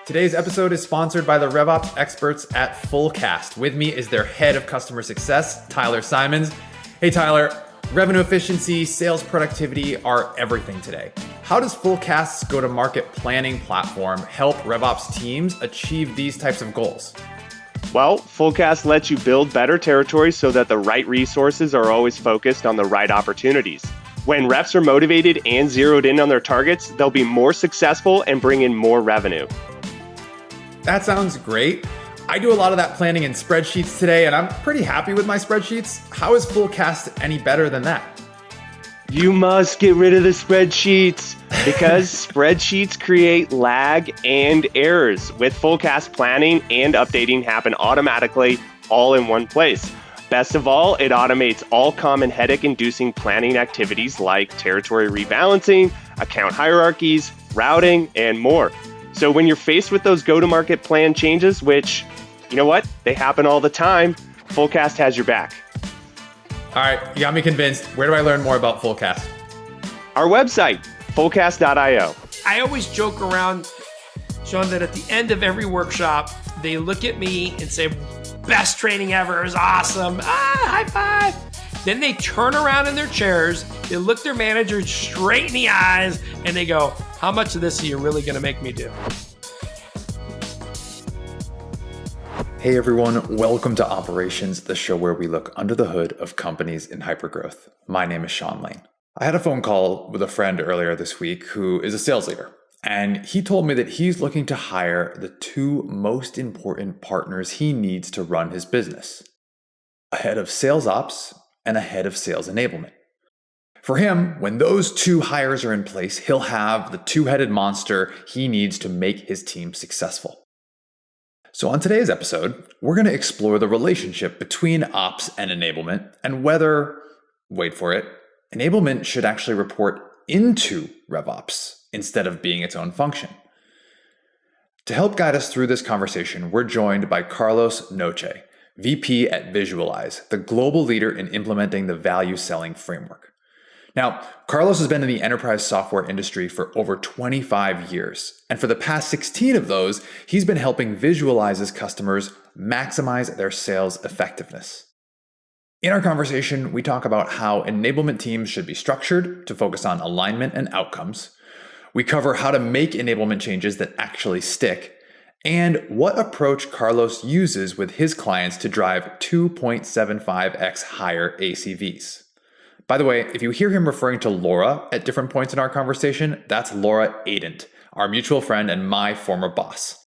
Today's episode is sponsored by the RevOps experts at Fullcast. With me is their head of customer success, Tyler Simons. Hey, Tyler, revenue efficiency, sales productivity are everything today. How does Fullcast's go-to-market planning platform help RevOps teams achieve these types of goals? Well, Fullcast lets you build better territories so that the right resources are always focused on the right opportunities. When reps are motivated and zeroed in on their targets, they'll be more successful and bring in more revenue. That sounds great. I do a lot of that planning in spreadsheets today, and I'm pretty happy with my spreadsheets. How is Fullcast any better than that? You must get rid of the spreadsheets because spreadsheets create lag and errors. With Fullcast, planning and updating happen automatically, all in one place. Best of all, it automates all common headache-inducing planning activities like territory rebalancing, account hierarchies, routing, and more. So when you're faced with those go-to-market plan changes, which, you know what, they happen all the time, Fullcast has your back. All right, you got me convinced. Where do I learn more about Fullcast? Our website, fullcast.io. I always joke around, Sean, that at the end of every workshop, they look at me and say, best training ever, it was awesome, high five. Then they turn around in their chairs, they look their manager straight in the eyes, and they go, how much of this are you really gonna make me do? Hey everyone, welcome to Operations, the show where we look under the hood of companies in hypergrowth. My name is Sean Lane. I had a phone call with a friend earlier this week who is a sales leader, and he told me that he's looking to hire the two most important partners he needs to run his business: a head of sales ops and a head of sales enablement. For him, when those two hires are in place, he'll have the two-headed monster he needs to make his team successful. So on today's episode, we're going to explore the relationship between ops and enablement and whether, wait for it, enablement should actually report into RevOps instead of being its own function. To help guide us through this conversation, we're joined by Carlos Nouche, VP at Visualize, the global leader in implementing the value selling framework. Now, Carlos has been in the enterprise software industry for over 25 years, and for the past 16 of those, he's been helping Visualize's customers maximize their sales effectiveness. In our conversation, we talk about how enablement teams should be structured to focus on alignment and outcomes. We cover how to make enablement changes that actually stick, and what approach Carlos uses with his clients to drive 2.75x higher ACVs. By the way, if you hear him referring to Laura at different points in our conversation, that's Laura Adent, our mutual friend and my former boss.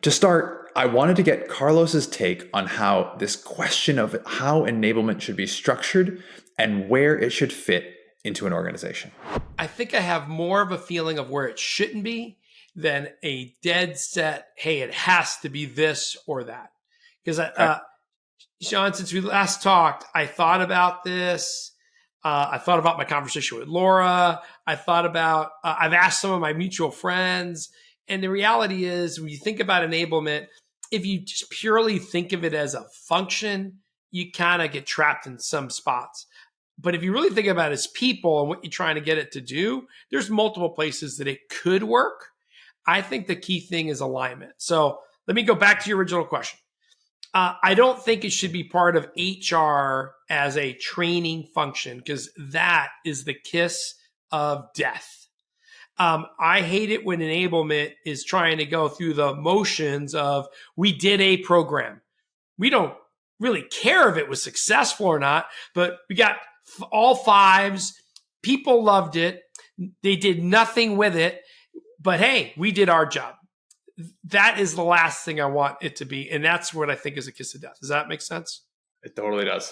To start, I wanted to get Carlos's take on how this question of how enablement should be structured and where it should fit into an organization. I think I have more of a feeling of where it shouldn't be than a dead set, hey, it has to be this or that. Because, Sean, since we last talked, I thought about this. I thought about my conversation with Laura. I thought about, I've asked some of my mutual friends. And the reality is, when you think about enablement, if you just purely think of it as a function, you kind of get trapped in some spots. But if you really think about it as people and what you're trying to get it to do, there's multiple places that it could work. I think the key thing is alignment. So let me go back to your original question. I don't think it should be part of HR as a training function because that is the kiss of death. I hate it when enablement is trying to go through the motions of we did a program. We don't really care if it was successful or not, but we got all fives. People loved it. They did nothing with it, but hey, we did our job. That is the last thing I want it to be. And that's what I think is a kiss of death. Does that make sense? It totally does.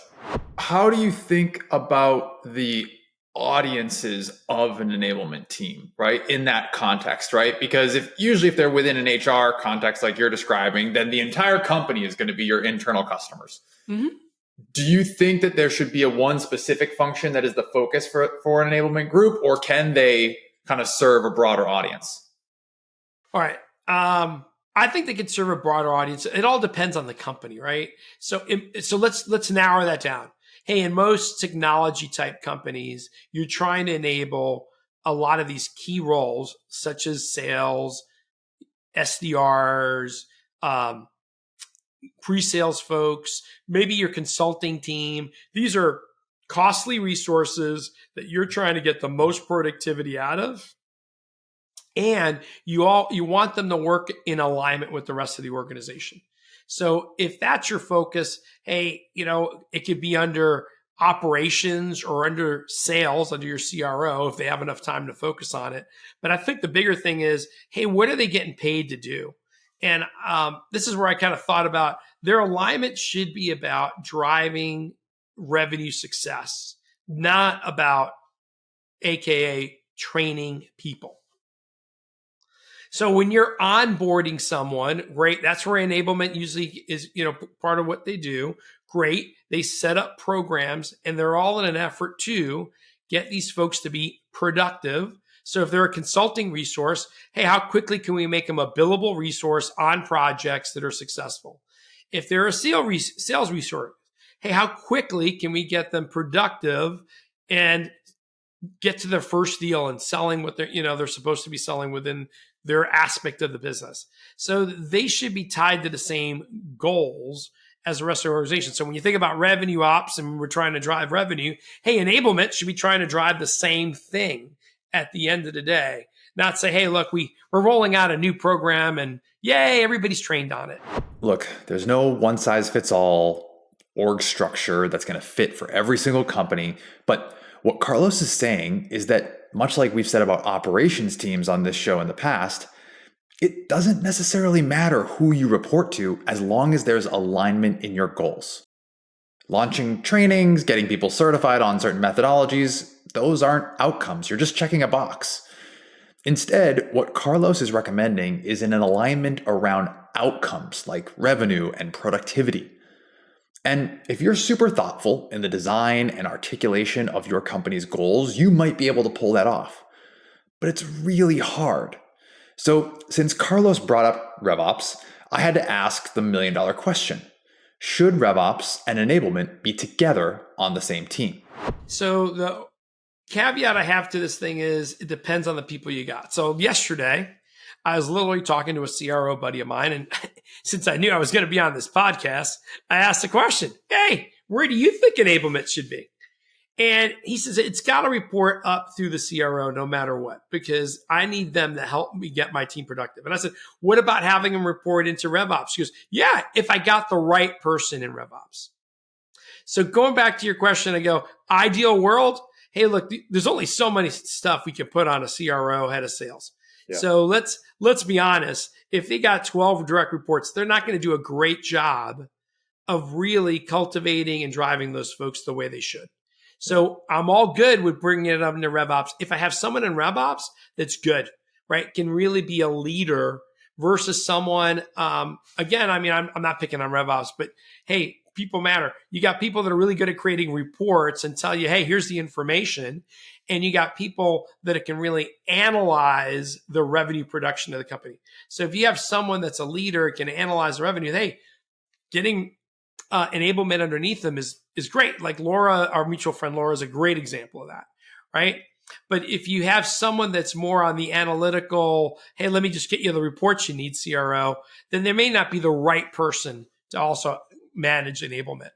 How do you think about the audiences of an enablement team, right? In that context, right? Because if they're within an HR context like you're describing, then the entire company is going to be your internal customers. Mm-hmm. Do you think that there should be a one specific function that is the focus for an enablement group, or can they kind of serve a broader audience? All right. I think they could serve a broader audience. It all depends on the company, right? So let's narrow that down. Hey, in most technology type companies, you're trying to enable a lot of these key roles, such as sales, SDRs, pre-sales folks, maybe your consulting team. These are costly resources that you're trying to get the most productivity out of. And you want them to work in alignment with the rest of the organization. So if that's your focus, hey, it could be under operations or under sales, under your CRO, if they have enough time to focus on it. But I think the bigger thing is, hey, what are they getting paid to do? And this is where I kind of thought about their alignment should be about driving revenue success, not about AKA training people. So when you're onboarding someone, great. That's where enablement usually is, part of what they do. Great. They set up programs and they're all in an effort to get these folks to be productive. So if they're a consulting resource, hey, how quickly can we make them a billable resource on projects that are successful? If they're a sales resource, hey, how quickly can we get them productive and get to their first deal and selling what they're supposed to be selling within their aspect of the business. So they should be tied to the same goals as the rest of the organization. So when you think about revenue ops and we're trying to drive revenue, hey, enablement should be trying to drive the same thing at the end of the day. Not say, hey, look, we're rolling out a new program and yay, everybody's trained on it. Look, there's no one size fits all org structure that's going to fit for every single company. But what Carlos is saying is that much like we've said about operations teams on this show in the past, it doesn't necessarily matter who you report to as long as there's alignment in your goals. Launching trainings, getting people certified on certain methodologies, those aren't outcomes. You're just checking a box. Instead, what Carlos is recommending is an alignment around outcomes like revenue and productivity. And if you're super thoughtful in the design and articulation of your company's goals, you might be able to pull that off. But it's really hard. So since Carlos brought up RevOps, I had to ask the million-dollar question. Should RevOps and enablement be together on the same team? So the caveat I have to this thing is it depends on the people you got. So yesterday, I was literally talking to a CRO buddy of mine, and since I knew I was going to be on this podcast, I asked the question, hey, where do you think enablement should be? And he says, it's got to report up through the CRO no matter what, because I need them to help me get my team productive. And I said, what about having them report into RevOps? He goes, yeah, if I got the right person in RevOps. So going back to your question, I go, ideal world, hey, look, there's only so many stuff we can put on a CRO head of sales. Yeah. So let's be honest. If they got 12 direct reports, they're not going to do a great job of really cultivating and driving those folks the way they should. So I'm all good with bringing it up into RevOps. If I have someone in RevOps that's good, right, can really be a leader versus someone, again, I mean, I'm not picking on RevOps, but hey, people matter. You got people that are really good at creating reports and tell you, hey, here's the information. And you got people that can really analyze the revenue production of the company. So if you have someone that's a leader, can analyze the revenue, hey, getting enablement underneath them is great. Like Laura, our mutual friend Laura, is a great example of that, right? But if you have someone that's more on the analytical, hey, let me just get you the reports you need, CRO, then there may not be the right person to also manage enablement.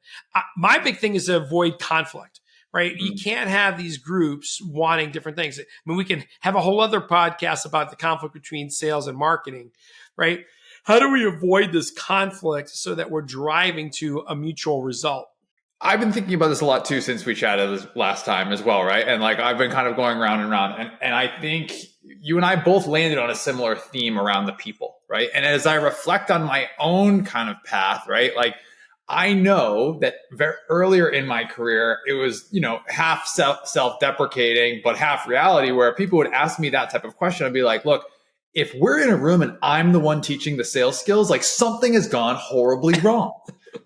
My big thing is to avoid conflict, right? Mm-hmm. You can't have these groups wanting different things. I mean, we can have a whole other podcast about the conflict between sales and marketing, right? How do we avoid this conflict so that we're driving to a mutual result? I've been thinking about this a lot too since we chatted this last time as well, right? And like I've been kind of going round and round. And I think you and I both landed on a similar theme around the people, right? And as I reflect on my own kind of path, right? Like I know that very earlier in my career, it was, half self-deprecating, but half reality, where people would ask me that type of question. I'd be like, look, if we're in a room and I'm the one teaching the sales skills, like something has gone horribly wrong,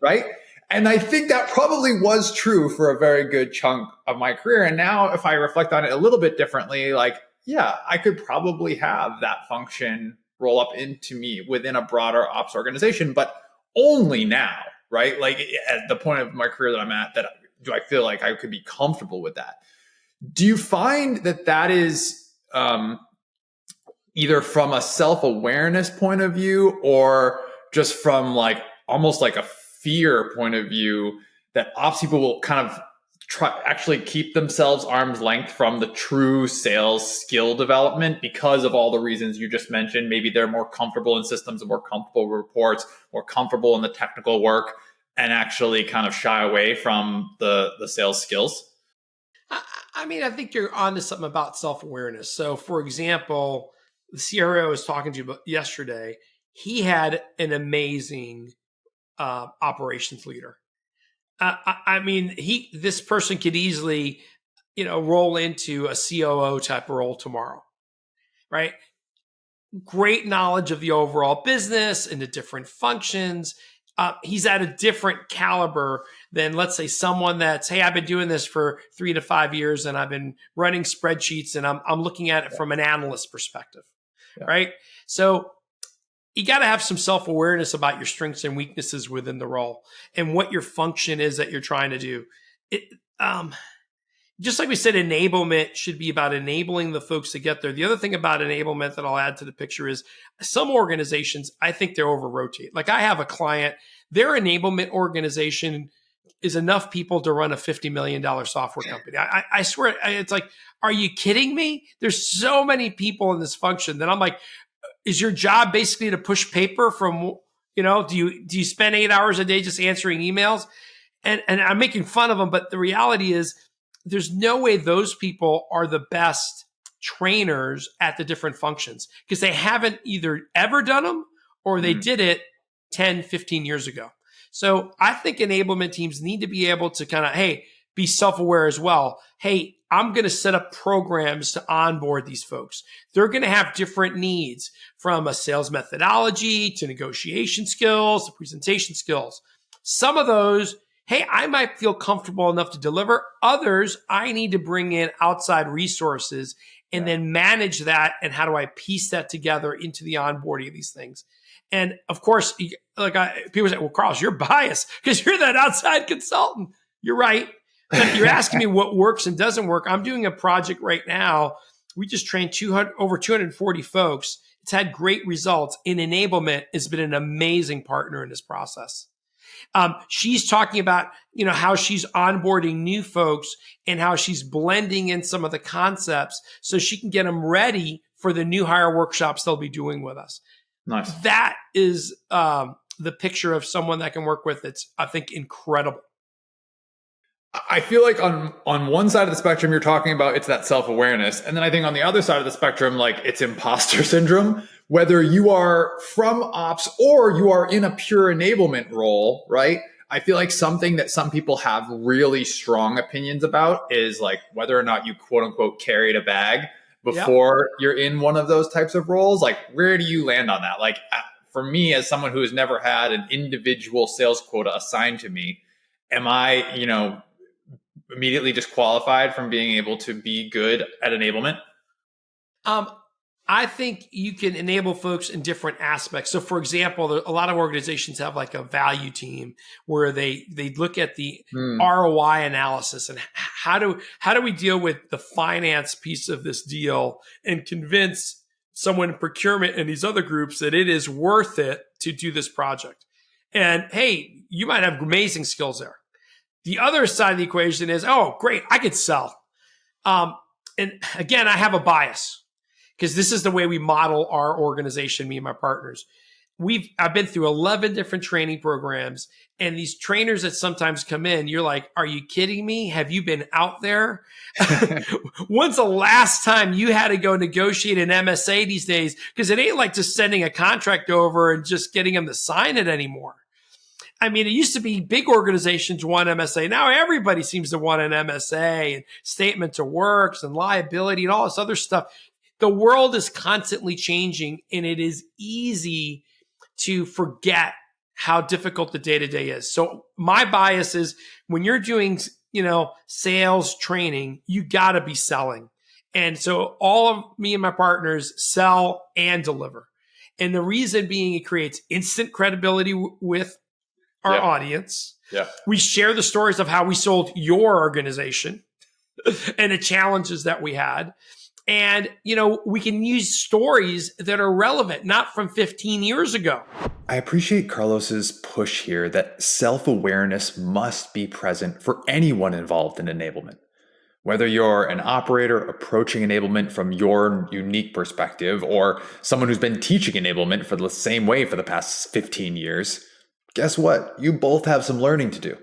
right? And I think that probably was true for a very good chunk of my career. And now if I reflect on it a little bit differently, like, yeah, I could probably have that function roll up into me within a broader ops organization, but only now, right? Like at the point of my career that I'm at, that do I feel like I could be comfortable with that? Do you find that is, either from a self-awareness point of view or just from like almost like a fear point of view that ops people will kind of actually keep themselves arm's length from the true sales skill development because of all the reasons you just mentioned? Maybe they're more comfortable in systems, more comfortable with reports, more comfortable in the technical work, and actually kind of shy away from the sales skills. I mean, I think you're onto something about self-awareness. So, for example, the CRO I was talking to you about yesterday, he had an amazing operations leader. I mean, this person could easily, roll into a COO type role tomorrow, right? Great knowledge of the overall business and the different functions. He's at a different caliber than, let's say, someone that's, hey, I've been doing this for 3 to 5 years and I've been running spreadsheets and I'm looking at it from an analyst perspective, right? So you got to have some self-awareness about your strengths and weaknesses within the role and what your function is that you're trying to do. Just like we said, enablement should be about enabling the folks to get there. The other thing about enablement that I'll add to the picture is some organizations, I think they're over-rotate. Like I have a client, their enablement organization is enough people to run a $50 million software company. I swear, it's like, are you kidding me? There's so many people in this function that I'm like, is your job basically to push paper from, do you spend 8 hours a day just answering emails? And I'm making fun of them, but the reality is there's no way those people are the best trainers at the different functions because they haven't either ever done them or they did it 10, 15 years ago. So I think enablement teams need to be able to kind of, hey, be self-aware as well. Hey, I'm going to set up programs to onboard these folks. They're going to have different needs from a sales methodology to negotiation skills to presentation skills. Some of those, hey, I might feel comfortable enough to deliver. Others, I need to bring in outside resources and then manage that. And how do I piece that together into the onboarding of these things? And of course, people say, well, Carlos, you're biased because you're that outside consultant. You're right. But you're asking me what works and doesn't work. I'm doing a project right now. We just trained over 240 folks. It's had great results. And Enablement has been an amazing partner in this process. She's talking about, how she's onboarding new folks and how she's blending in some of the concepts so she can get them ready for the new hire workshops they'll be doing with us. Nice. That is the picture of someone that can work with. It's, I think, incredible. I feel like on one side of the spectrum, you're talking about it's that self-awareness. And then I think on the other side of the spectrum, like it's imposter syndrome, whether you are from ops or you are in a pure enablement role, right? I feel like something that some people have really strong opinions about is like whether or not you quote unquote carried a bag before you're in one of those types of roles. Like, where do you land on that? Like for me, as someone who has never had an individual sales quota assigned to me, am I, immediately disqualified from being able to be good at enablement? I think you can enable folks in different aspects. So for example, a lot of organizations have like a value team where they look at the ROI analysis and how do we deal with the finance piece of this deal and convince someone in procurement and these other groups that it is worth it to do this project. And hey, you might have amazing skills there. The other side of the equation is, oh, great, I could sell. And again, I have a bias because this is the way we model our organization, me and my partners. I've been through 11 different training programs, and these trainers that sometimes come in, you're like, are you kidding me? Have you been out there? When's the last time you had to go negotiate an MSA these days? Because it ain't like just sending a contract over and just getting them to sign it anymore. I mean, it used to be big organizations want MSA. Now everybody seems to want an MSA and statement of works and liability and all this other stuff. The world is constantly changing, and it is easy to forget how difficult the day-to-day is. So my bias is when you're doing, sales training, you got to be selling. And so all of me and my partners sell and deliver. And the reason being it creates instant credibility with our audience. Yeah. We share the stories of how we sold your organization and the challenges that we had. And, we can use stories that are relevant, not from 15 years ago. I appreciate Carlos's push here that self-awareness must be present for anyone involved in enablement. Whether you're an operator approaching enablement from your unique perspective or someone who's been teaching enablement for the same way for the past 15 years, guess what? You both have some learning to do.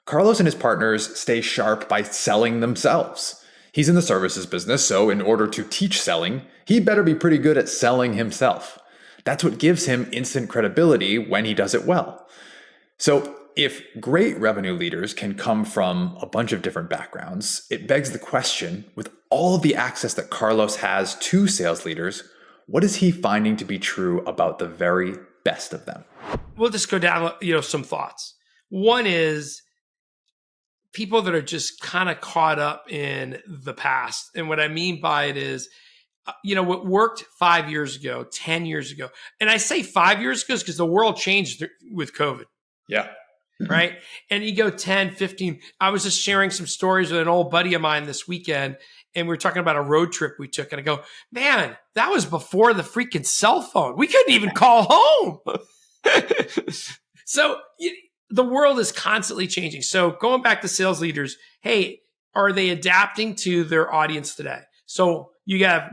Carlos and his partners stay sharp by selling themselves. He's in the services business, so in order to teach selling, he better be pretty good at selling himself. That's what gives him instant credibility when he does it well. So if great revenue leaders can come from a bunch of different backgrounds, it begs the question, with all of the access that Carlos has to sales leaders, what is he finding to be true about the very best of them? We'll just go down, some thoughts. One is people that are just kind of caught up in the past. And what I mean by it is, what worked 5 years ago, 10 years ago. And I say 5 years ago because the world changed with COVID. Yeah. Right. And you go 10, 15. I was just sharing some stories with an old buddy of mine this weekend. And we were talking about a road trip we took. And I go, man, that was before the freaking cell phone. We couldn't even call home. So the world is constantly changing. So going back to sales leaders, hey, are they adapting to their audience today? So you got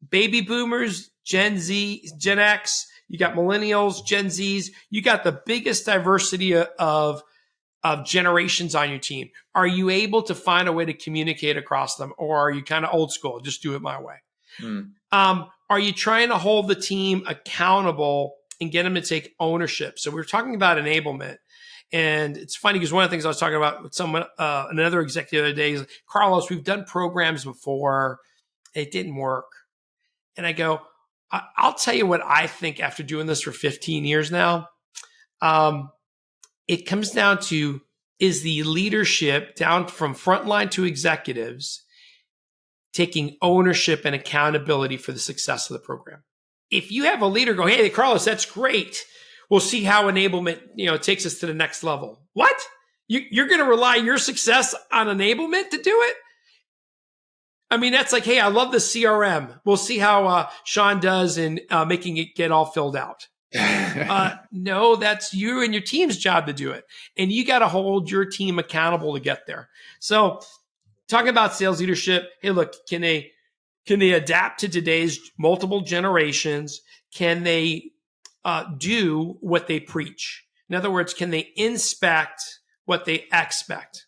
baby boomers, Gen Z, Gen X, you got millennials, Gen Zs, you got the biggest diversity of generations on your team. Are you able to find a way to communicate across them, or are you kind of old school? Just do it my way. Are you trying to hold the team accountable and get them to take ownership? So we were talking about enablement. And it's funny because one of the things I was talking about with someone, another executive the other day is, Carlos, we've done programs before. It didn't work. And I go, I'll tell you what I think after doing this for 15 years now. It comes down to, is the leadership down from frontline to executives taking ownership and accountability for the success of the program? If you have a leader go, hey, Carlos, that's great. We'll see how enablement, takes us to the next level. What? You're going to rely your success on enablement to do it? I mean, that's like, hey, I love the CRM. We'll see how Sean does in making it get all filled out. No, that's you and your team's job to do it. And you got to hold your team accountable to get there. So talking about sales leadership, hey, look, can they adapt to today's multiple generations? Can they do what they preach? In other words, can they inspect what they expect?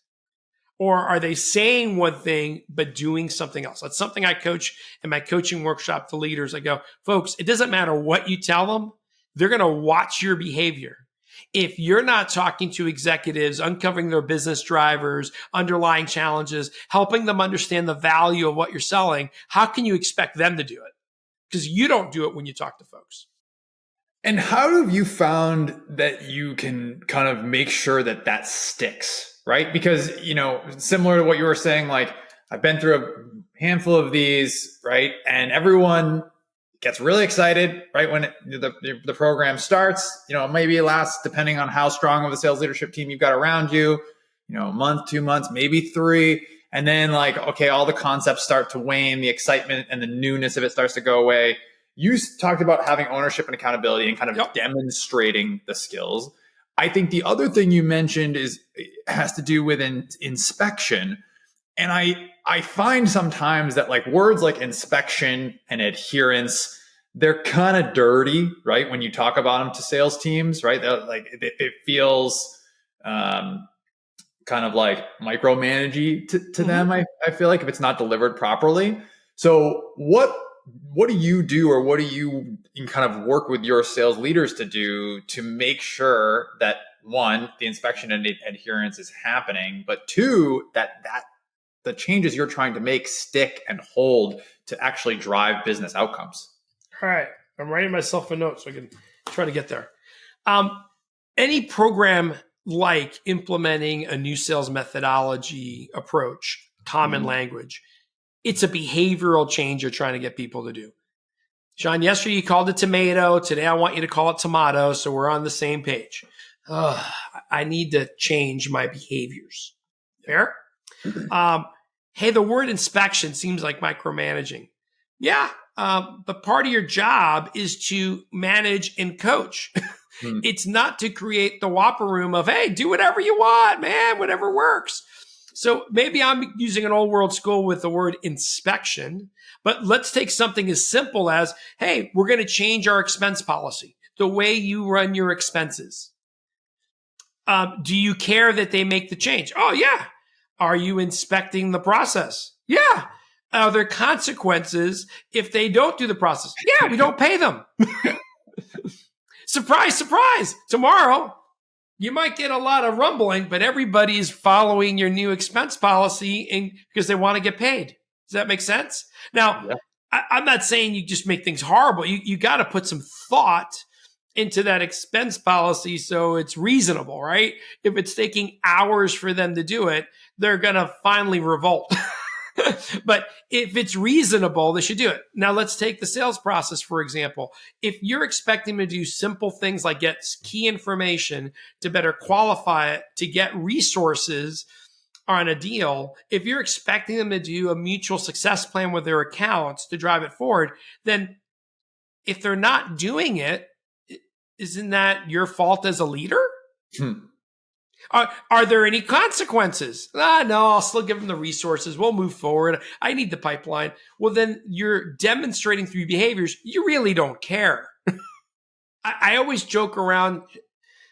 Or are they saying one thing but doing something else? That's something I coach in my coaching workshop to leaders. I go, folks, it doesn't matter what you tell them. They're going to watch your behavior. If you're not talking to executives, uncovering their business drivers, underlying challenges, helping them understand the value of what you're selling, how can you expect them to do it? Because you don't do it when you talk to folks. And how have you found that you can kind of make sure that that sticks, right? Because, similar to what you were saying, like I've been through a handful of these, right? And everyone gets really excited, right? When the program starts, maybe it lasts, depending on how strong of a sales leadership team you've got around you, a month, 2 months, maybe 3. And then okay, all the concepts start to wane, the excitement and the newness of it starts to go away. You talked about having ownership and accountability and kind of demonstrating the skills. I think the other thing you mentioned has to do with inspection. And I find sometimes that words like inspection and adherence, they're kind of dirty, right? When you talk about them to sales teams, right? It feels kind of like micromanagey to them. I feel like if it's not delivered properly. So what do you do, or what do you kind of work with your sales leaders to do to make sure that, one, the inspection and adherence is happening, but two, that the changes you're trying to make stick and hold to actually drive business outcomes? All right. I'm writing myself a note so I can try to get there. Any program like implementing a new sales methodology approach, common language, it's a behavioral change you're trying to get people to do. Sean, yesterday you called it tomato. Today I want you to call it tomato, so we're on the same page. I need to change my behaviors. Fair? hey, the word inspection seems like micromanaging. Yeah, but part of your job is to manage and coach. It's not to create the Whopper room of, hey, do whatever you want, man, whatever works. So maybe I'm using an old world school with the word inspection, but let's take something as simple as, hey, we're going to change our expense policy, the way you run your expenses. Do you care that they make the change? Oh, yeah. Are you inspecting the process? Yeah. Are there consequences if they don't do the process? Yeah, we don't pay them. Surprise, surprise. Tomorrow, you might get a lot of rumbling, but everybody is following your new expense policy because they want to get paid. Does that make sense? Now, I'm not saying you just make things horrible. You got to put some thought into that expense policy so it's reasonable, right? If it's taking hours for them to do it, they're going to finally revolt. But if it's reasonable, they should do it. Now, let's take the sales process, for example. If you're expecting them to do simple things like get key information to better qualify it, to get resources on a deal, if you're expecting them to do a mutual success plan with their accounts to drive it forward, then if they're not doing it, isn't that your fault as a leader? Are there any consequences? No, I'll still give them the resources. We'll move forward. I need the pipeline. Well, then you're demonstrating through behaviors you really don't care. I always joke around,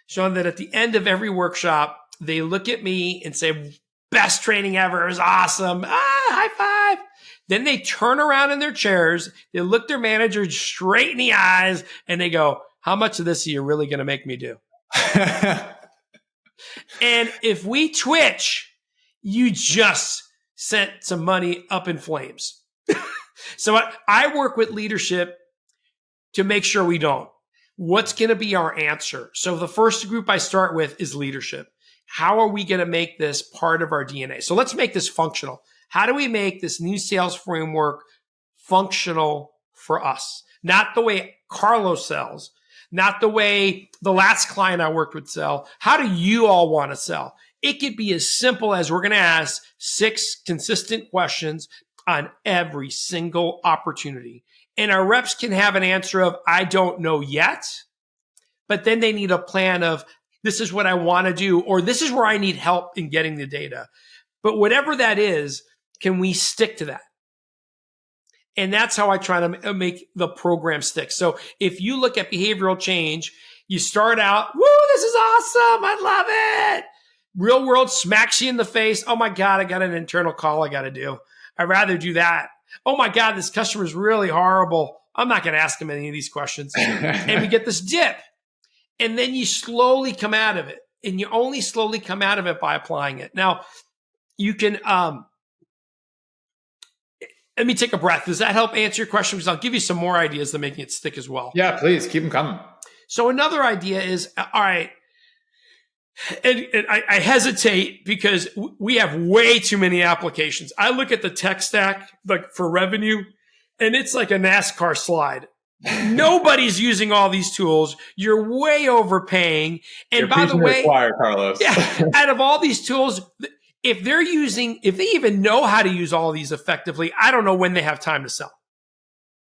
Sean, that at the end of every workshop, they look at me and say, best training ever. It was awesome. High five. Then they turn around in their chairs. They look their manager straight in the eyes and they go, how much of this are you really going to make me do? And if we twitch, you just sent some money up in flames. So I work with leadership to make sure we don't. What's going to be our answer? So the first group I start with is leadership. How are we going to make this part of our DNA? So let's make this functional. How do we make this new sales framework functional for us? Not the way Carlos sells, not the way the last client I worked with sell. How do you all want to sell? It could be as simple as we're going to ask 6 consistent questions on every single opportunity. And our reps can have an answer of, I don't know yet, but then they need a plan of, this is what I want to do, or this is where I need help in getting the data. But whatever that is, can we stick to that? And that's how I try to make the program stick. So if you look at behavioral change, you start out, woo, this is awesome. I love it. Real world smacks you in the face. Oh my God, I got an internal call I got to do. I'd rather do that. Oh my God, this customer is really horrible. I'm not going to ask him any of these questions. And we get this dip. And then you slowly come out of it. And you only slowly come out of it by applying it. Now, you can... let me take a breath. Does that help answer your question? Because I'll give you some more ideas to making it stick as well. Yeah, please keep them coming. So another idea is, all right, and I hesitate because we have way too many applications. I look at the tech stack like for revenue, and it's like a NASCAR slide. Nobody's using all these tools. You're way overpaying. And You're by the way, Carlos. Yeah, out of all these tools, if they even know how to use all these effectively, I don't know when they have time to sell.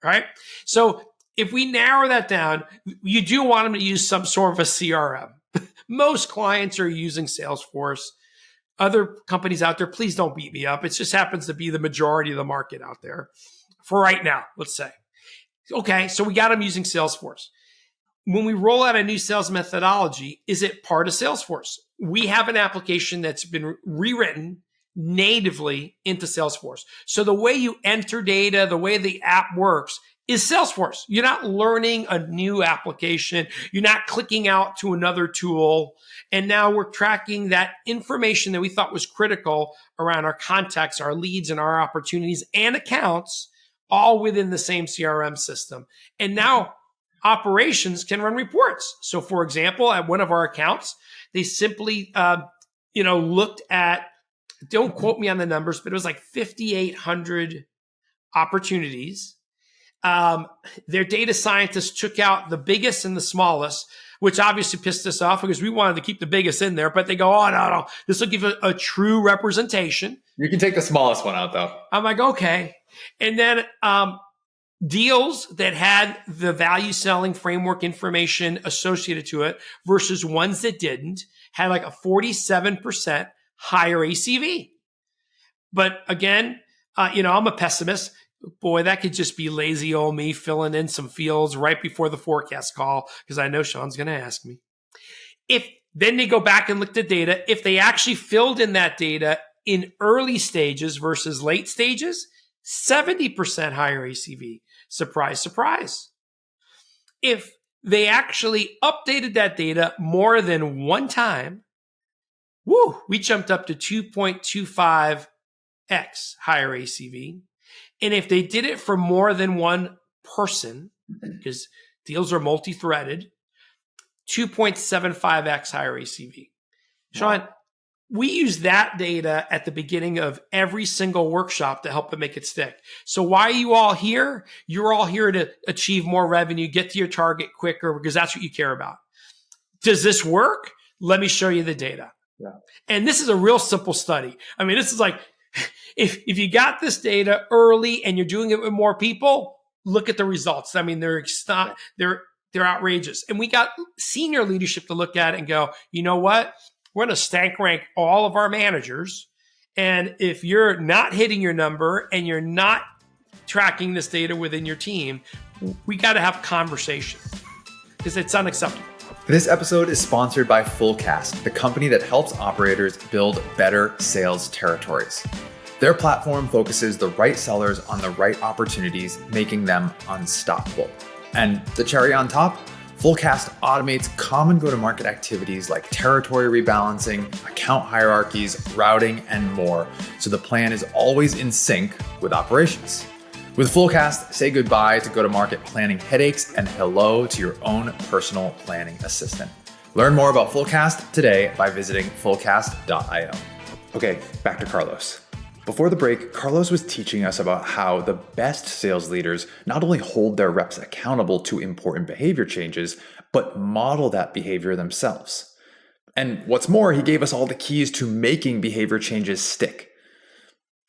Right? So if we narrow that down, you do want them to use some sort of a CRM. Most clients are using Salesforce. Other companies out there, please don't beat me up. It just happens to be the majority of the market out there for right now, let's say. Okay, so we got them using Salesforce. When we roll out a new sales methodology, is it part of Salesforce? We have an application that's been rewritten natively into Salesforce. So the way you enter data, the way the app works is Salesforce. You're not learning a new application. You're not clicking out to another tool. And now we're tracking that information that we thought was critical around our contacts, our leads, and our opportunities and accounts all within the same CRM system. And now operations can run reports. So for example, at one of our accounts, they simply, looked at, don't quote me on the numbers, but it was like 5,800 opportunities. Their data scientists took out the biggest and the smallest, which obviously pissed us off because we wanted to keep the biggest in there. But they go, oh, no. This will give a true representation. You can take the smallest one out, though. I'm like, okay. And then deals that had the value selling framework information associated to it versus ones that didn't had like a 47% higher ACV. But again, I'm a pessimist. Boy, that could just be lazy old me filling in some fields right before the forecast call because I know Sean's going to ask me. If then they go back and look at the data, if they actually filled in that data in early stages versus late stages, 70% higher ACV. Surprise, surprise. If they actually updated that data more than one time, we jumped up to 2.25x higher ACV. And if they did it for more than one person, because deals are multi-threaded, 2.75x higher ACV. Sean, we use that data at the beginning of every single workshop to help it make it stick. So why are you all here? You're all here to achieve more revenue, get to your target quicker, because that's what you care about. Does this work? Let me show you the data. Yeah. And this is a real simple study. I mean, this is like, if you got this data early and you're doing it with more people, look at the results. I mean, they're outrageous. And we got senior leadership to look at it and go, you know what? We're going to stank rank all of our managers. And if you're not hitting your number and you're not tracking this data within your team, we got to have conversations because it's unacceptable. This episode is sponsored by Fullcast, the company that helps operators build better sales territories. Their platform focuses the right sellers on the right opportunities, making them unstoppable. And the cherry on top, Fullcast automates common go-to-market activities like territory rebalancing, account hierarchies, routing, and more, so the plan is always in sync with operations. With Fullcast, say goodbye to go-to-market planning headaches and hello to your own personal planning assistant. Learn more about Fullcast today by visiting fullcast.io. Okay, back to Carlos. Before the break, Carlos was teaching us about how the best sales leaders not only hold their reps accountable to important behavior changes, but model that behavior themselves. And what's more, he gave us all the keys to making behavior changes stick.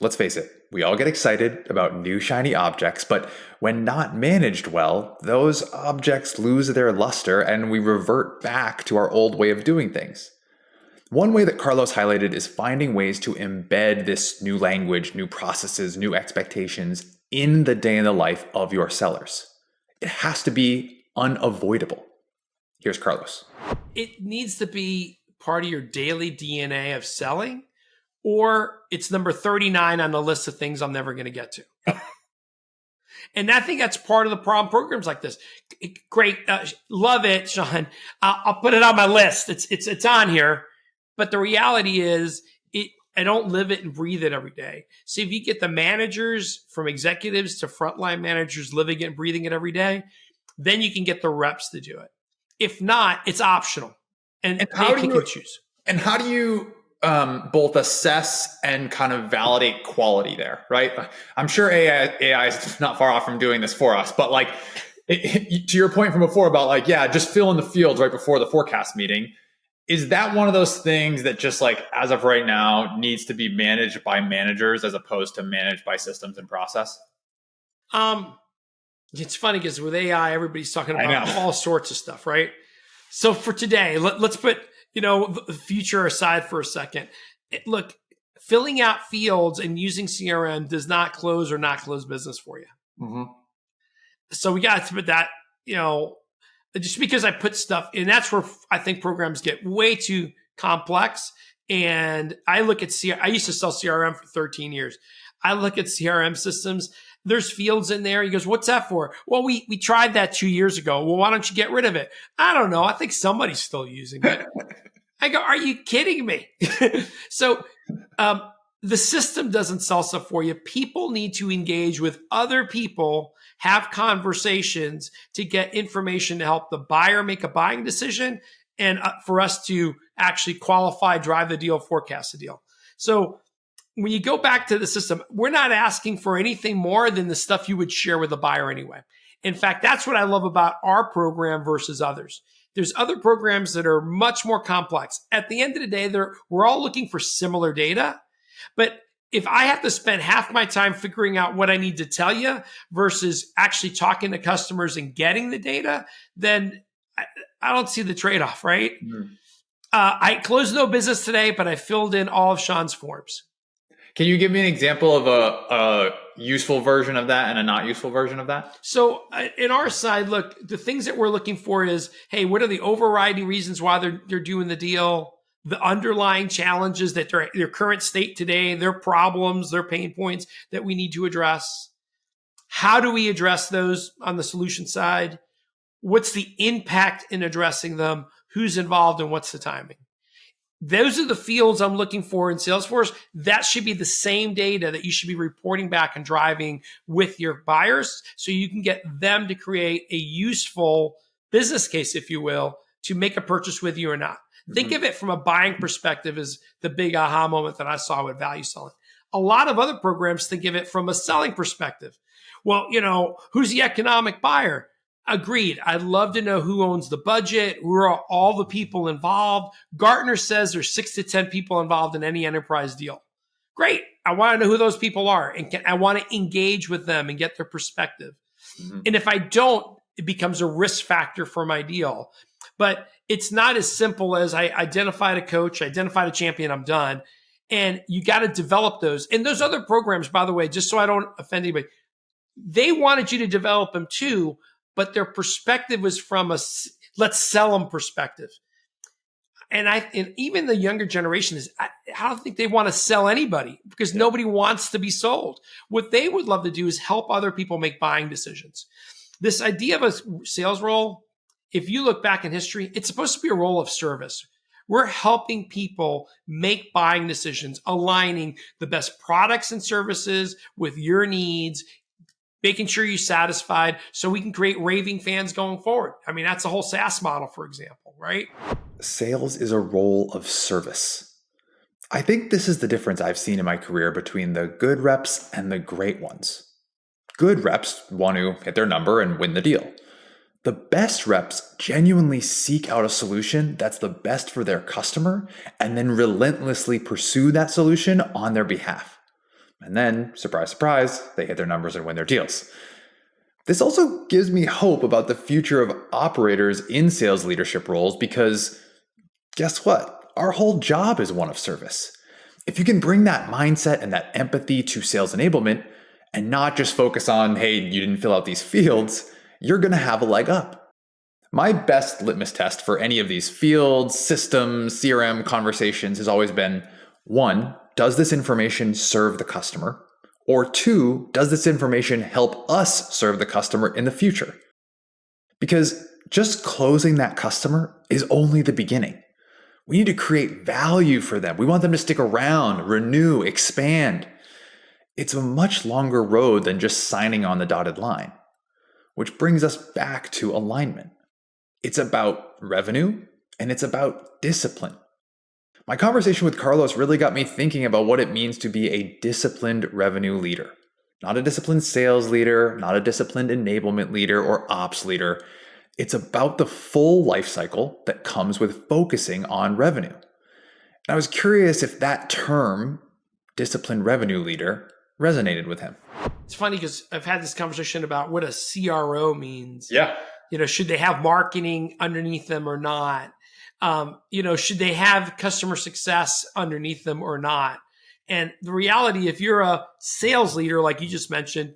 Let's face it, we all get excited about new shiny objects, but when not managed well, those objects lose their luster and we revert back to our old way of doing things. One way that Carlos highlighted is finding ways to embed this new language, new processes, new expectations in the day in the life of your sellers. It has to be unavoidable. Here's Carlos. It needs to be part of your daily DNA of selling, or it's number 39 on the list of things I'm never going to get to. And I think that's part of the problem programs like this. Great. Love it, Sean. I'll put it on my list. It's on here. But the reality is, I don't live it and breathe it every day. So if you get the managers from executives to frontline managers living it and breathing it every day, then you can get the reps to do it. If not, it's optional. And how do you choose? And how do you both assess and kind of validate quality there, right? I'm sure AI is not far off from doing this for us, but like to your point from before about just fill in the fields right before the forecast meeting. Is that one of those things that just as of right now needs to be managed by managers as opposed to managed by systems and process? It's funny because with AI, everybody's talking about all sorts of stuff, right? So for today, let's put, the future aside for a second. Look, filling out fields and using CRM does not close business for you. Mm-hmm. So we got to put that, just because I put stuff in, that's where I think programs get way too complex. And I look at I used to sell CRM for 13 years. I look at CRM systems. There's fields in there. He goes, what's that for? Well, we tried that 2 years ago. Well, why don't you get rid of it? I don't know. I think somebody's still using it. I go, are you kidding me? So the system doesn't sell stuff for you. People need to engage with other people, have conversations to get information to help the buyer make a buying decision and for us to actually qualify, drive the deal, forecast the deal. So when you go back to the system, we're not asking for anything more than the stuff you would share with the buyer anyway. In fact, that's what I love about our program versus others, There's other programs that are much more complex. At the end of the day, we're all looking for similar data. But if I have to spend half my time figuring out what I need to tell you versus actually talking to customers and getting the data, then I don't see the trade-off, right? Mm-hmm. I closed no business today, but I filled in all of Sean's forms. Can you give me an example of a useful version of that and a not useful version of that? So in our side, look, the things that we're looking for is, hey, what are the overriding reasons why they're doing the deal? The underlying challenges that their current state today, their problems, their pain points that we need to address. How do we address those on the solution side? What's the impact in addressing them? Who's involved and what's the timing? Those are the fields I'm looking for in Salesforce. That should be the same data that you should be reporting back and driving with your buyers so you can get them to create a useful business case, if you will, to make a purchase with you or not. Think of it from a buying perspective as the big aha moment that I saw with value selling. A lot of other programs think of it from a selling perspective. Well, who's the economic buyer? Agreed. I'd love to know who owns the budget, who are all the people involved. Gartner says there's 6 to 10 people involved in any enterprise deal. Great. I want to know who those people are, and I want to engage with them and get their perspective. Mm-hmm. And if I don't, it becomes a risk factor for my deal. But it's not as simple as I identified a coach, identified a champion, I'm done. And you got to develop those. And those other programs, by the way, just so I don't offend anybody, they wanted you to develop them too, but their perspective was from a let's sell them perspective. And even the younger generation I don't think they want to sell anybody because nobody wants to be sold. What they would love to do is help other people make buying decisions. This idea of a sales role, if you look back in history, it's supposed to be a role of service. We're helping people make buying decisions, aligning the best products and services with your needs, making sure you're satisfied so we can create raving fans going forward. I mean, that's the whole SaaS model, for example, right? Sales is a role of service. I think this is the difference I've seen in my career between the good reps and the great ones. Good reps want to hit their number and win the deal. The best reps genuinely seek out a solution that's the best for their customer and then relentlessly pursue that solution on their behalf. And then, surprise, surprise, they hit their numbers and win their deals. This also gives me hope about the future of operators in sales leadership roles because guess what? Our whole job is one of service. If you can bring that mindset and that empathy to sales enablement and not just focus on, hey, you didn't fill out these fields, you're going to have a leg up. My best litmus test for any of these fields, systems, CRM conversations has always been, 1, does this information serve the customer? Or 2, does this information help us serve the customer in the future? Because just closing that customer is only the beginning. We need to create value for them. We want them to stick around, renew, expand. It's a much longer road than just signing on the dotted line, which brings us back to alignment. It's about revenue and it's about discipline. My conversation with Carlos really got me thinking about what it means to be a disciplined revenue leader. Not a disciplined sales leader, not a disciplined enablement leader or ops leader. It's about the full life cycle that comes with focusing on revenue. And I was curious if that term, disciplined revenue leader, resonated with him. It's funny because I've had this conversation about what a CRO means. Yeah. Should they have marketing underneath them or not? Should they have customer success underneath them or not? And the reality, if you're a sales leader, like you just mentioned,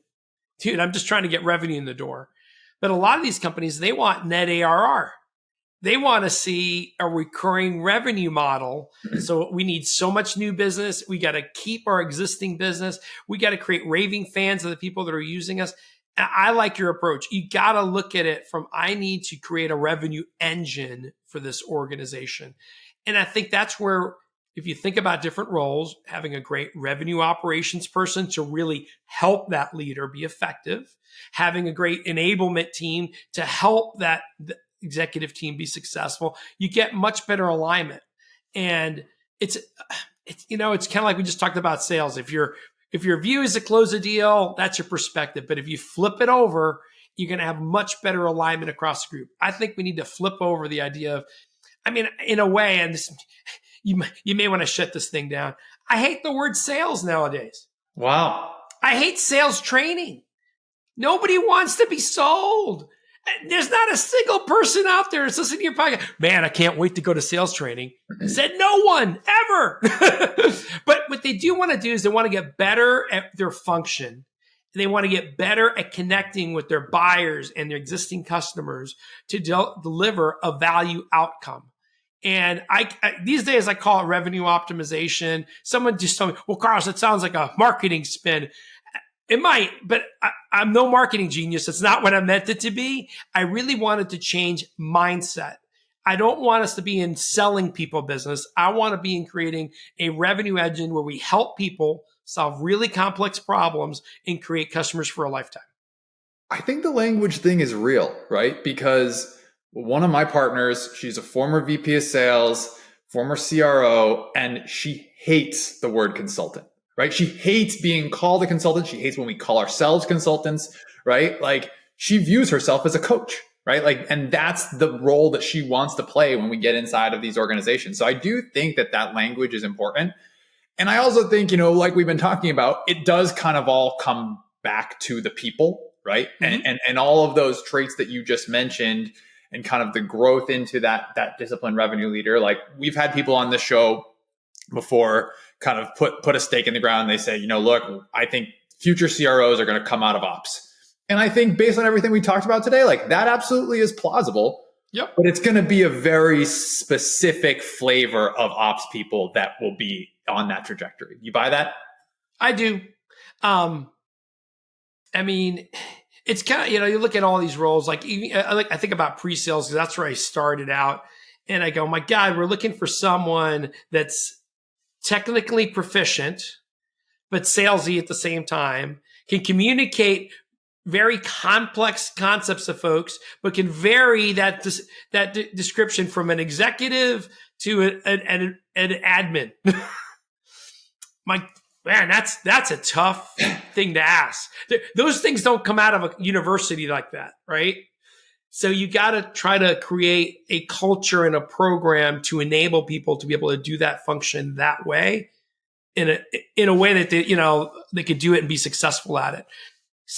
dude, I'm just trying to get revenue in the door. But a lot of these companies, they want net ARR. They want to see a recurring revenue model. So we need so much new business. We got to keep our existing business. We got to create raving fans of the people that are using us. And I like your approach. You got to look at it from, I need to create a revenue engine for this organization. And I think that's where, if you think about different roles, having a great revenue operations person to really help that leader be effective, having a great enablement team to help that executive team be successful, you get much better alignment. And it's kind of like we just talked about sales. If your view is to close a deal, that's your perspective. But if you flip it over you're going to have much better alignment across the group. I think we need to flip over the idea of, I mean, in a way, and this, you may want to shut this thing down. I hate the word sales nowadays. Wow. I hate sales training. Nobody wants to be sold. There's not a single person out there that's listening to your podcast. Man, I can't wait to go to sales training. Said no one ever. But what they do want to do is they want to get better at their function. They want to get better at connecting with their buyers and their existing customers to deliver a value outcome. And I these days I call it revenue optimization. Someone just told me, well, Carlos, it sounds like a marketing spin. It might, but I'm no marketing genius. It's not what I meant it to be. I really wanted to change mindset. I don't want us to be in selling people business. I want to be in creating a revenue engine where we help people solve really complex problems and create customers for a lifetime. I think the language thing is real, right? Because one of my partners, she's a former VP of sales, former CRO, and she hates the word consultant. Right? She hates being called a consultant. She hates when we call ourselves consultants, right? Like she views herself as a coach, right? Like, and that's the role that she wants to play when we get inside of these organizations. So I do think that that language is important. And I also think, like we've been talking about, it does kind of all come back to the people, right? Mm-hmm. And all of those traits that you just mentioned and kind of the growth into that disciplined revenue leader. Like we've had people on this show before kind of put a stake in the ground. They say, look, I think future CROs are going to come out of ops. And I think based on everything we talked about today, like that absolutely is plausible. Yep. But it's going to be a very specific flavor of ops people that will be on that trajectory. You buy that? I do. I mean, it's kind of, you look at all these roles, like I think about pre-sales because that's where I started out. And I go, my God, we're looking for someone that's technically proficient, but salesy at the same time, can communicate very complex concepts to folks, but can vary that description from an executive to an admin. Man, that's a tough thing to ask. Those things don't come out of a university like that, right? So you got to try to create a culture and a program to enable people to be able to do that function that way in a way that they could do it and be successful at it.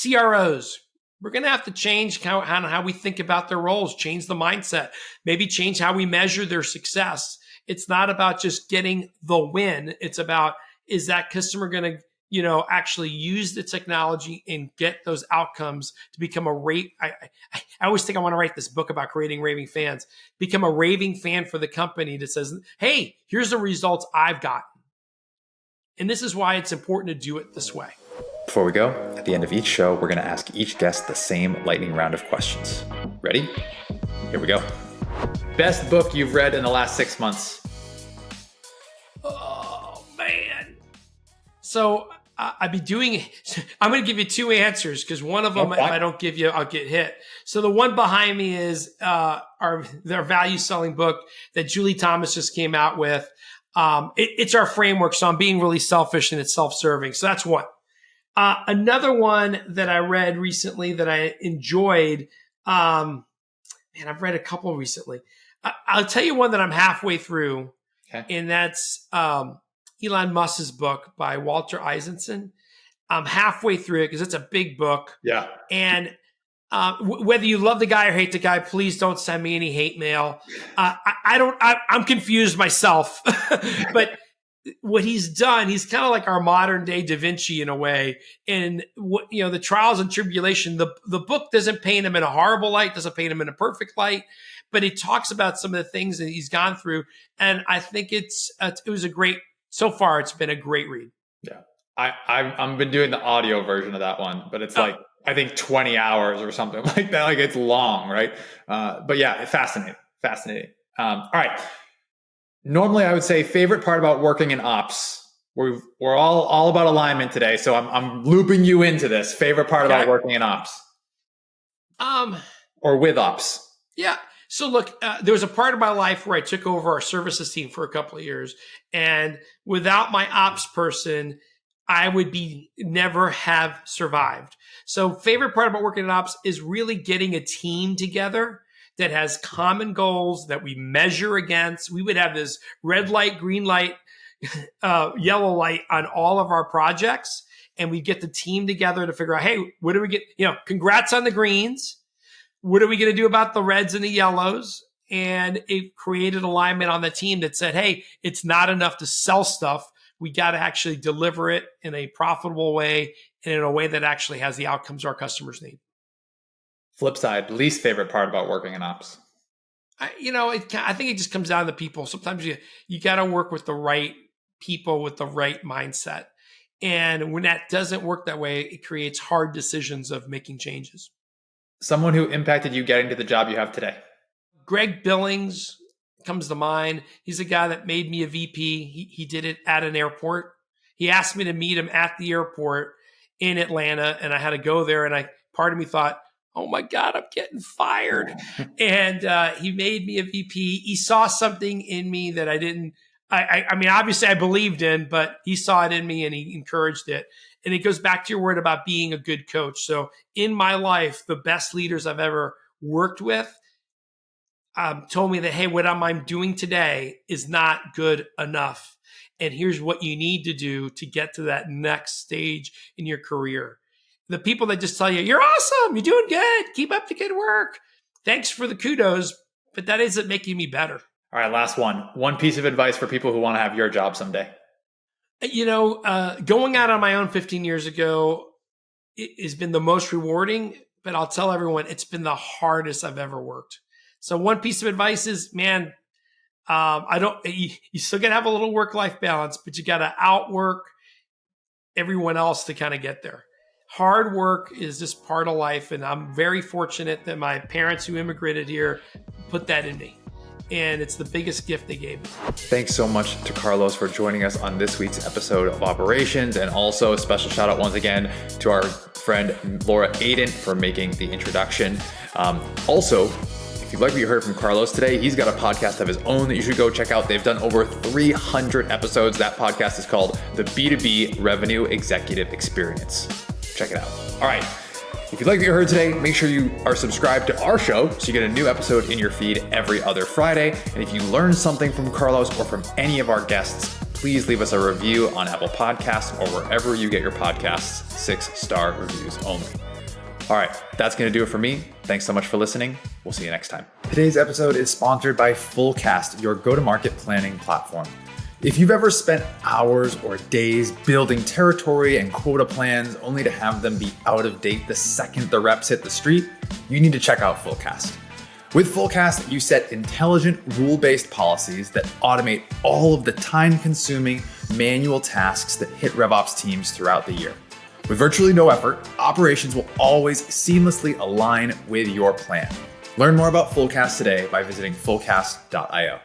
CROs, we're going to have to change how we think about their roles, change the mindset, maybe change how we measure their success. It's not about just getting the win. It's about, is that customer going to actually use the technology and get those outcomes to become a rate. I always think I want to write this book about creating raving fans, become a raving fan for the company that says, hey, here's the results I've gotten. And this is why it's important to do it this way. Before we go, at the end of each show, we're going to ask each guest the same lightning round of questions. Ready? Here we go. Best book you've read in the last 6 months? Oh, man. So I'm going to give you two answers because one of them, if I don't give you, I'll get hit. So the one behind me is their value selling book that Julie Thomas just came out with. It's our framework. So I'm being really selfish and it's self-serving. So that's one. Another one that I read recently that I enjoyed. I've read a couple recently. I'll tell you one that I'm halfway through. Okay. And that's Elon Musk's book by Walter Isaacson. I'm halfway through it because it's a big book. Yeah. And whether you love the guy or hate the guy, please don't send me any hate mail. I'm confused myself. But what he's done, he's kind of like our modern day Da Vinci in a way. And the trials and tribulation, the book doesn't paint him in a horrible light, doesn't paint him in a perfect light, but it talks about some of the things that he's gone through. And I think so far, it's been a great read. Yeah. I've been doing the audio version of that one, but it's like, I think 20 hours or something like that. Like it's long, right? But yeah, fascinating. All right. Normally I would say favorite part about working in ops. We're all about alignment today. So I'm looping you into this. Favorite part about working in ops? Or with ops? Yeah. So look, there was a part of my life where I took over our services team for a couple of years. And without my ops person, I would never have survived. So favorite part about working in ops is really getting a team together that has common goals that we measure against. We would have this red light, green light, yellow light on all of our projects. And we get the team together to figure out, hey, what do we get? Congrats on the greens. What are we going to do about the reds and the yellows? And it created alignment on the team that said, hey, it's not enough to sell stuff. We got to actually deliver it in a profitable way and in a way that actually has the outcomes our customers need. Flip side, least favorite part about working in ops? I think it just comes down to people. Sometimes you got to work with the right people with the right mindset. And when that doesn't work that way, it creates hard decisions of making changes. Someone who impacted you getting to the job you have today? Greg Billings comes to mind. He's a guy that made me a VP. He did it at an airport. He asked me to meet him at the airport in Atlanta, and I had to go there. And part of me thought, oh my God, I'm getting fired. And he made me a VP. He saw something in me that I didn't. I mean, obviously I believed in, but he saw it in me and he encouraged it. And it goes back to your word about being a good coach. So in my life, the best leaders I've ever worked with told me that, hey, what I'm doing today is not good enough. And here's what you need to do to get to that next stage in your career. The people that just tell you, you're awesome, you're doing good, keep up the good work. Thanks for the kudos, but that isn't making me better. All right, last one. One piece of advice for people who want to have your job someday. Going out on my own 15 years ago has been the most rewarding, but I'll tell everyone it's been the hardest I've ever worked. So one piece of advice is, man, you still got to have a little work-life balance, but you got to outwork everyone else to kind of get there. Hard work is just part of life. And I'm very fortunate that my parents who immigrated here put that in me. And it's the biggest gift they gave me. Thanks so much to Carlos for joining us on this week's episode of Operations. And also a special shout out once again to our friend Laura Aiden for making the introduction. Also, if you like what you heard from Carlos today, he's got a podcast of his own that you should go check out. They've done over 300 episodes. That podcast is called the B2B Revenue Executive Experience. Check it out. All right. If you like what you heard today, make sure you are subscribed to our show so you get a new episode in your feed every other Friday. And if you learned something from Carlos or from any of our guests, please leave us a review on Apple Podcasts or wherever you get your podcasts. 6-star reviews only. All right, that's going to do it for me. Thanks so much for listening. We'll see you next time. Today's episode is sponsored by Fullcast, your go-to-market planning platform. If you've ever spent hours or days building territory and quota plans only to have them be out of date the second the reps hit the street, you need to check out Fullcast. With Fullcast, you set intelligent, rule-based policies that automate all of the time-consuming manual tasks that hit RevOps teams throughout the year. With virtually no effort, operations will always seamlessly align with your plan. Learn more about Fullcast today by visiting fullcast.io.